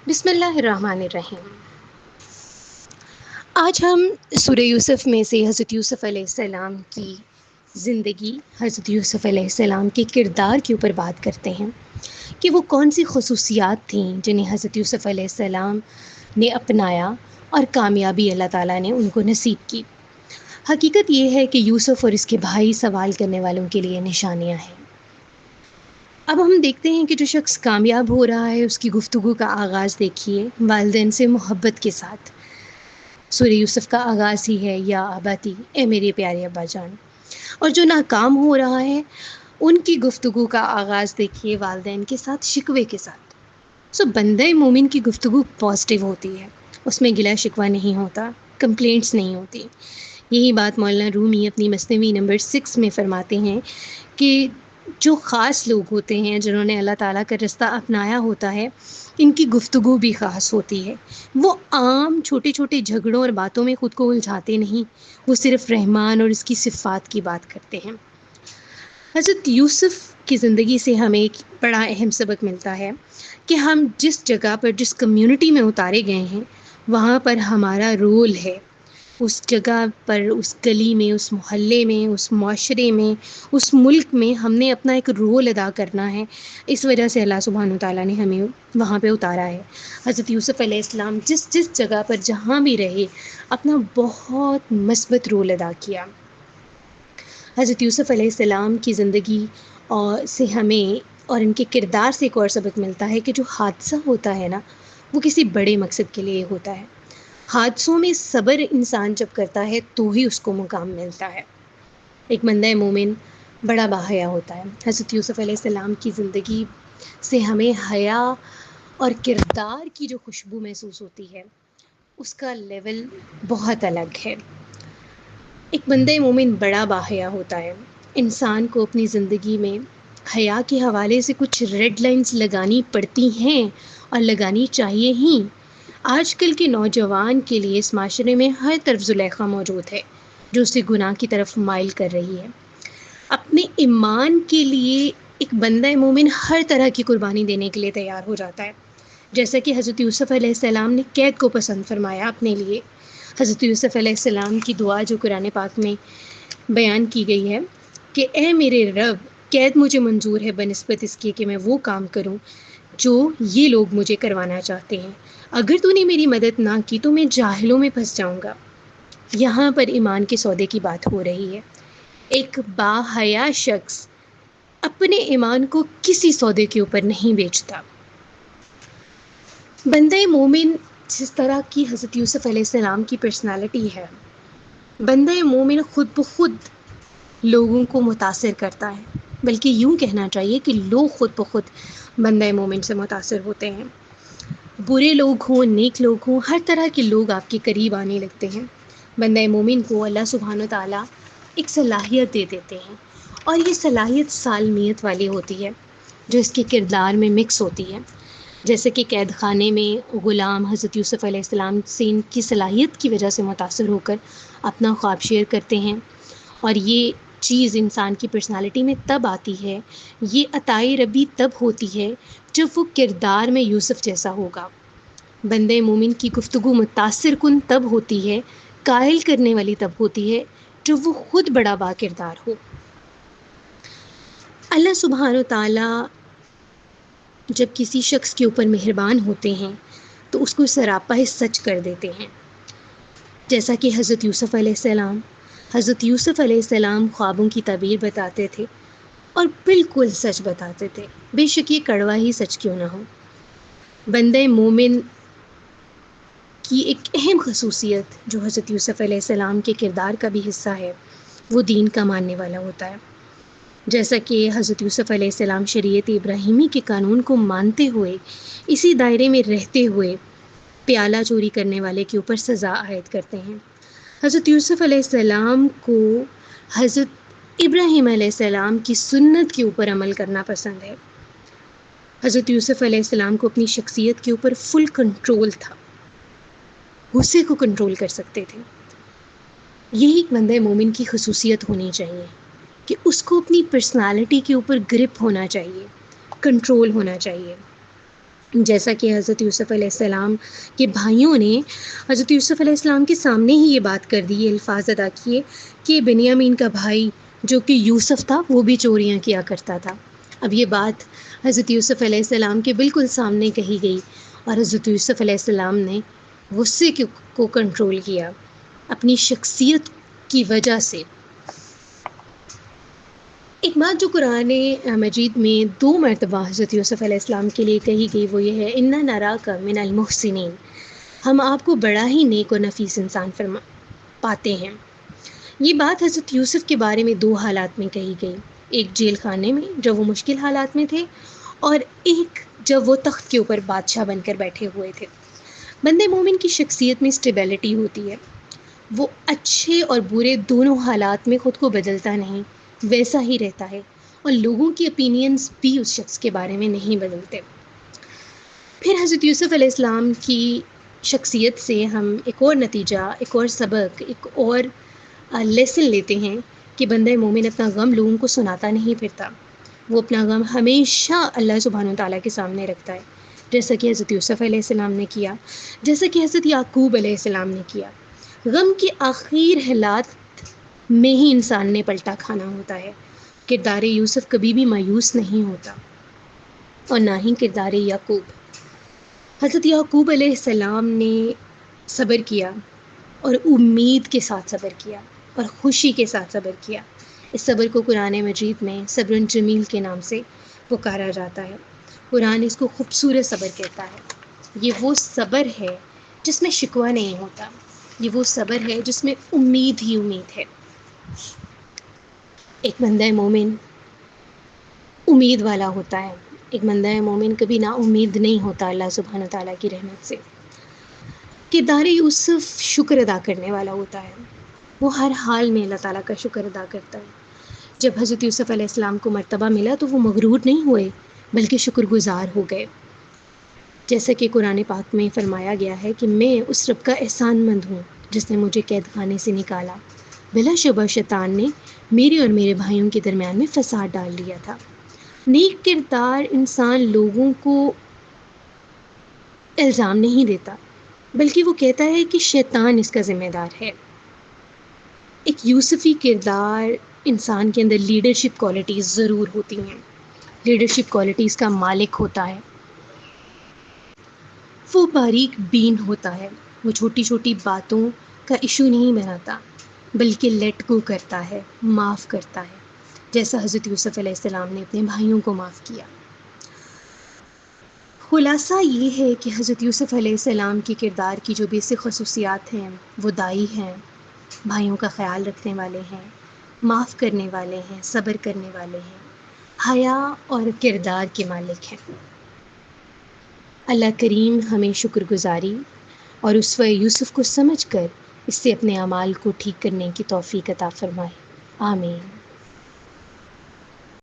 بسم اللہ الرحمن الرحیم۔ آج ہم سورہ یوسف میں سے حضرت یوسف علیہ السلام کی زندگی، حضرت یوسف علیہ السلام کے کردار کے اوپر بات کرتے ہیں کہ وہ کون سی خصوصیات تھیں جنہیں حضرت یوسف علیہ السلام نے اپنایا اور کامیابی اللہ تعالیٰ نے ان کو نصیب کی۔ حقیقت یہ ہے کہ یوسف اور اس کے بھائی سوال کرنے والوں کے لیے نشانیاں ہیں۔ اب ہم دیکھتے ہیں کہ جو شخص کامیاب ہو رہا ہے اس کی گفتگو کا آغاز دیکھیے والدین سے محبت کے ساتھ۔ سورہ یوسف کا آغاز ہی ہے یا اباتی، اے میرے پیارے ابا جان۔ اور جو ناکام ہو رہا ہے ان کی گفتگو کا آغاز دیکھیے والدین کے ساتھ، شکوے کے ساتھ۔ بندہ مومن کی گفتگو پازیٹیو ہوتی ہے، اس میں گلا شکوہ نہیں ہوتا، کمپلینٹس نہیں ہوتی۔ یہی بات مولانا رومی اپنی مثنوی نمبر 6 میں فرماتے ہیں کہ جو خاص لوگ ہوتے ہیں جنہوں نے اللہ تعالیٰ کا رستہ اپنایا ہوتا ہے، ان کی گفتگو بھی خاص ہوتی ہے۔ وہ عام چھوٹے چھوٹے جھگڑوں اور باتوں میں خود کو الجھاتے نہیں، وہ صرف رحمان اور اس کی صفات کی بات کرتے ہیں۔ حضرت یوسف کی زندگی سے ہمیں ایک بڑا اہم سبق ملتا ہے کہ ہم جس جگہ پر، جس کمیونٹی میں اتارے گئے ہیں، وہاں پر ہمارا رول ہے۔ اس جگہ پر، اس گلی میں، اس محلے میں، اس معاشرے میں، اس ملک میں ہم نے اپنا ایک رول ادا کرنا ہے۔ اس وجہ سے اللہ سبحانہ وتعالیٰ نے ہمیں وہاں پہ اتارا ہے۔ حضرت یوسف علیہ السلام جس جگہ پر جہاں بھی رہے اپنا بہت مثبت رول ادا کیا۔ حضرت یوسف علیہ السلام کی زندگی سے ہمیں اور ان کے کردار سے ایک اور سبق ملتا ہے کہ جو حادثہ ہوتا ہے نا، وہ کسی بڑے مقصد کے لیے ہوتا ہے۔ حادثوں میں صبر انسان جب کرتا ہے تو ہی اس کو مقام ملتا ہے۔ ایک بندہ مومن بڑا باحیا ہوتا ہے۔ حضرت یوسف علیہ السلام کی زندگی سے ہمیں حیا اور کردار کی جو خوشبو محسوس ہوتی ہے اس کا لیول بہت الگ ہے۔ ایک بندہ مومن بڑا باحیا ہوتا ہے۔ انسان کو اپنی زندگی میں حیا کے حوالے سے کچھ ریڈ لائنز لگانی پڑتی ہیں اور لگانی چاہیے ہی۔ آج کل کے نوجوان کے لیے اس معاشرے میں ہر طرف زلیخا موجود ہے جو اسے گناہ کی طرف مائل کر رہی ہے۔ اپنے ایمان کے لیے ایک بندہ مومن ہر طرح کی قربانی دینے کے لیے تیار ہو جاتا ہے، جیسا کہ حضرت یوسف علیہ السلام نے قید کو پسند فرمایا اپنے لیے۔ حضرت یوسف علیہ السلام کی دعا جو قرآن پاک میں بیان کی گئی ہے کہ اے میرے رب، قید مجھے منظور ہے بنسبت اس کے کہ میں وہ کام کروں جو یہ لوگ مجھے کروانا چاہتے ہیں۔ اگر تو نے میری مدد نہ کی تو میں جاہلوں میں پھنس جاؤں گا۔ یہاں پر ایمان کے سودے کی بات ہو رہی ہے۔ ایک باحیا شخص اپنے ایمان کو کسی سودے کے اوپر نہیں بیچتا۔ بندہ مومن جس طرح کی حضرت یوسف علیہ السلام کی پرسنالٹی ہے، بندہ مومن خود بخود لوگوں کو متاثر کرتا ہے، بلکہ یوں کہنا چاہیے کہ لوگ خود بخود بندہ مومن سے متاثر ہوتے ہیں۔ برے لوگ ہوں، نیک لوگ ہوں، ہر طرح کے لوگ آپ کے قریب آنے لگتے ہیں۔ بندہ مومن کو اللہ سبحانہ تعالیٰ ایک صلاحیت دے دیتے ہیں، اور یہ صلاحیت سالمیت والی ہوتی ہے جو اس کے کردار میں مکس ہوتی ہے۔ جیسے کہ قید خانے میں غلام حضرت یوسف علیہ السلام سے ان کی صلاحیت کی وجہ سے متاثر ہو کر اپنا خواب شیئر کرتے ہیں، اور یہ چیز انسان کی پرسنالٹی میں تب آتی ہے، یہ عطائے ربی تب ہوتی ہے جب وہ کردار میں یوسف جیسا ہوگا۔ بندے مومن کی گفتگو متاثر کن تب ہوتی ہے، قائل کرنے والی تب ہوتی ہے جب وہ خود بڑا با کردار ہو۔ اللہ سبحانہ تعالیٰ جب کسی شخص کے اوپر مہربان ہوتے ہیں تو اس کو سراپا سچ کر دیتے ہیں، جیسا کہ حضرت یوسف علیہ السلام۔ حضرت یوسف علیہ السلام خوابوں کی تعبیر بتاتے تھے اور بالکل سچ بتاتے تھے، بے شک یہ کڑوا ہی سچ کیوں نہ ہو۔ بندہ مومن کی ایک اہم خصوصیت جو حضرت یوسف علیہ السلام کے کردار کا بھی حصہ ہے، وہ دین کا ماننے والا ہوتا ہے۔ جیسا کہ حضرت یوسف علیہ السلام شریعت ابراہیمی کے قانون کو مانتے ہوئے، اسی دائرے میں رہتے ہوئے پیالہ چوری کرنے والے کے اوپر سزا عائد کرتے ہیں۔ حضرت یوسف علیہ السلام کو حضرت ابراہیم علیہ السلام کی سنت کے اوپر عمل کرنا پسند ہے۔ حضرت یوسف علیہ السلام کو اپنی شخصیت کے اوپر فل کنٹرول تھا، غصے کو کنٹرول کر سکتے تھے۔ یہی ایک بندہ مومن کی خصوصیت ہونی چاہیے کہ اس کو اپنی پرسنالٹی کے اوپر گرپ ہونا چاہیے، کنٹرول ہونا چاہیے۔ جیسا کہ حضرت یوسف علیہ السلام کے بھائیوں نے حضرت یوسف علیہ السلام کے سامنے ہی یہ بات کر دی، یہ الفاظ ادا کیے کہ بنیامین کا بھائی جو کہ یوسف تھا وہ بھی چوریاں کیا کرتا تھا۔ اب یہ بات حضرت یوسف علیہ السلام کے بالکل سامنے کہی گئی، اور حضرت یوسف علیہ السلام نے غصے کو کنٹرول کیا اپنی شخصیت کی وجہ سے۔ ایک بات جو قرآن مجید میں 2 مرتبہ حضرت یوسف علیہ السلام کے لیے کہی گئی وہ یہ ہے، اِنَّا نَرَاكَ مِنَ الْمُحْسِنِينَ، ہم آپ کو بڑا ہی نیک و نفیس انسان پاتے ہیں۔ یہ بات حضرت یوسف کے بارے میں 2 حالات میں کہی گئی، ایک جیل خانے میں جب وہ مشکل حالات میں تھے، اور ایک جب وہ تخت کے اوپر بادشاہ بن کر بیٹھے ہوئے تھے۔ بندے مومن کی شخصیت میں اسٹیبلٹی ہوتی ہے، وہ اچھے اور برے دونوں حالات میں خود کو بدلتا نہیں، ویسا ہی رہتا ہے، اور لوگوں کی اپینینز بھی اس شخص کے بارے میں نہیں بدلتے۔ پھر حضرت یوسف علیہ السلام کی شخصیت سے ہم ایک اور نتیجہ، ایک اور سبق، ایک اور لیسن لیتے ہیں کہ بندہ مومن اپنا غم لوگوں کو سناتا نہیں پھرتا، وہ اپنا غم ہمیشہ اللہ سبحانہ و تعالیٰ کے سامنے رکھتا ہے، جیسا کہ حضرت یوسف علیہ السلام نے کیا، جیسا کہ حضرت یعقوب علیہ السلام نے کیا۔ غم کے آخر حالات میں ہی انسان نے پلٹا کھانا ہوتا ہے۔ کردار یوسف کبھی بھی مایوس نہیں ہوتا، اور نہ ہی کردار یعقوب۔ حضرت یعقوب علیہ السلام نے صبر کیا، اور امید کے ساتھ صبر کیا، اور خوشی کے ساتھ صبر کیا۔ اس صبر کو قرآن مجید میں صبر جمیل کے نام سے پکارا جاتا ہے۔ قرآن اس کو خوبصورت صبر کہتا ہے۔ یہ وہ صبر ہے جس میں شکوہ نہیں ہوتا، یہ وہ صبر ہے جس میں امید ہی امید ہے۔ ایک بندہ مومن امید والا ہوتا ہے، ایک بندہ مومن کبھی نا امید نہیں ہوتا اللہ سبحانہ تعالیٰ کی رحمت سے۔ کردار یوسف شکر ادا کرنے والا ہوتا ہے، وہ ہر حال میں اللہ تعالیٰ کا شکر ادا کرتا ہے۔ جب حضرت یوسف علیہ السلام کو مرتبہ ملا تو وہ مغرور نہیں ہوئے بلکہ شکر گزار ہو گئے، جیسا کہ قرآن پاک میں فرمایا گیا ہے کہ میں اس رب کا احسان مند ہوں جس نے مجھے قید خانے سے نکالا، بلا شبہ شیطان نے میرے اور میرے بھائیوں کے درمیان میں فساد ڈال دیا تھا۔ نیک کردار انسان لوگوں کو الزام نہیں دیتا بلکہ وہ کہتا ہے کہ شیطان اس کا ذمہ دار ہے۔ ایک یوسفی کردار انسان کے اندر لیڈرشپ کوالٹیز ضرور ہوتی ہیں، لیڈرشپ کوالٹیز کا مالک ہوتا ہے، وہ باریک بین ہوتا ہے، وہ چھوٹی چھوٹی باتوں کا ایشو نہیں بناتا بلکہ لیٹ گو کرتا ہے، معاف کرتا ہے، جیسا حضرت یوسف علیہ السلام نے اپنے بھائیوں کو معاف کیا۔ خلاصہ یہ ہے کہ حضرت یوسف علیہ السلام کی کردار کی جو بیسک خصوصیات ہیں وہ دائی ہیں، بھائیوں کا خیال رکھنے والے ہیں، معاف کرنے والے ہیں، صبر کرنے والے ہیں، حیا اور کردار کے مالک ہیں۔ اللہ کریم ہمیں شکر گزاری اور اسوہ یوسف کو سمجھ کر اس سے اپنے اعمال کو ٹھیک کرنے کی توفیق عطا فرمائے، آمین۔